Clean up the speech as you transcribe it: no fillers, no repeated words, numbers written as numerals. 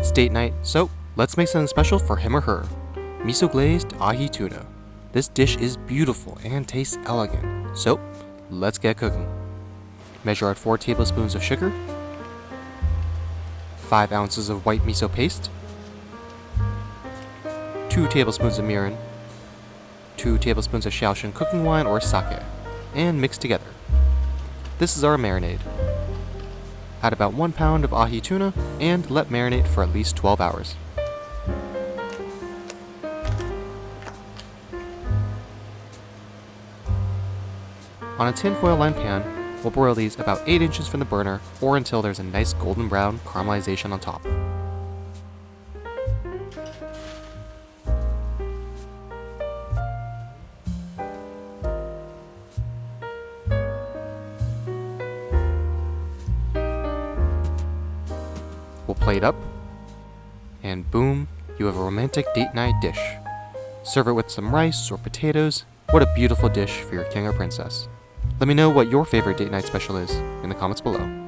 It's date night, so let's make something special for him or her. Miso Glazed Ahi Tuna. This dish is beautiful and tastes elegant, so let's get cooking. Measure out 4 tablespoons of sugar, 5 ounces of white miso paste, 2 tablespoons of mirin, 2 tablespoons of Shaoxing cooking wine or sake, and mix together. This is our marinade. Add about 1 pound of ahi tuna and let marinate for at least 12 hours. On a tinfoil lined pan, we'll broil these about 8 inches from the burner or until there's a nice golden brown caramelization on top. We'll plate up, and boom, you have a romantic date night dish. Serve it with some rice or potatoes. What a beautiful dish for your king or princess. Let me know what your favorite date night special is in the comments below.